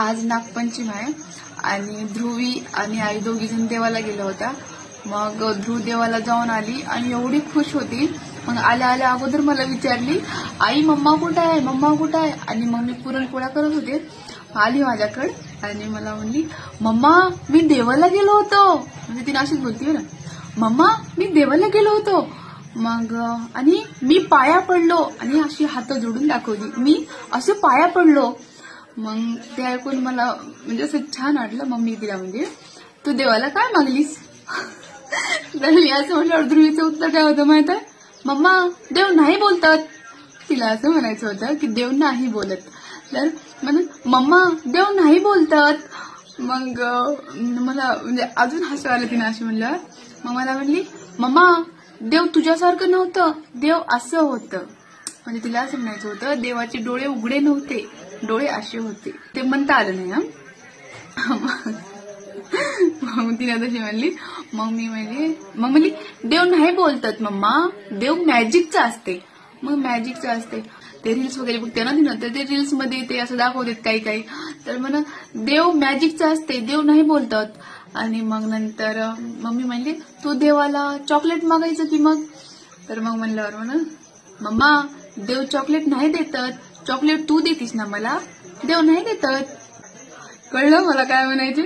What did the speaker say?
आज नागपंचमी आहे आणि ध्रुवी आणि आई दोघी जण देवाला गेल्या होत्या. मग ध्रुव देवाला जाऊन आली आणि एवढी खुश होती. मग आल्या आल्या अगोदर मला विचारली, आई मम्मा कुठे आहे, मम्मा कुठे आहे. आणि मग मी पुरणपोळ्या करत होते, आली माझ्याकडे आणि मला म्हणली, मम्मा मी देवाला गेलो होतो. म्हणजे तिने अशीच बोलते ना, मम्मा मी देवाला गेलो होतो. मग आणि मी पाया पडलो आणि अशी हात जोडून दाखवली, मी असे पाया पडलो. मग ते ऐकून मला म्हणजे असं छान वाटलं. मग मी तिला म्हणजे, तू देवाला काय मागलीस. तर मी असं म्हटलं, ध्रुवीचं उत्तर काय होतं माहित आहे, मम्मा देव नाही बोलतात. तिला असं म्हणायचं होतं की देव नाही बोलत. तर म्हणून मम्मा देव नाही बोलतात. मग मला म्हणजे अजून हसू आलं. तिने अशी म्हणलं, मग मला म्हणली, मम्मा देव तुझ्यासारखं नव्हतं, देव असं होतं. म्हणजे तिला असं म्हणायचं होतं, देवाचे डोळे उघडे नव्हते, डोळे असे होते. ते म्हणता आलं नाही ना. मग तिने तशी म्हणली. मग मी म्हणली देव नाही बोलतात मम्मा, देव मॅजिकचं असते. मग मॅजिकचं असते ते रील्स वगैरे बघते ना तिनं, तर ते रील्स मध्ये ते असं दाखवतात काही काही. तर म्हणा देव मॅजिकचं असते, देव नाही बोलतात. आणि मग नंतर मम्मी म्हणली, तू देवाला चॉकलेट मागायचं की मग. तर मग म्हणल्यावर म्हणून, मम्मा देव चॉकलेट नाही देतात, चॉकलेट तू देतीस ना मला, देव नाही देतात. कळलं मला काय म्हणायचे.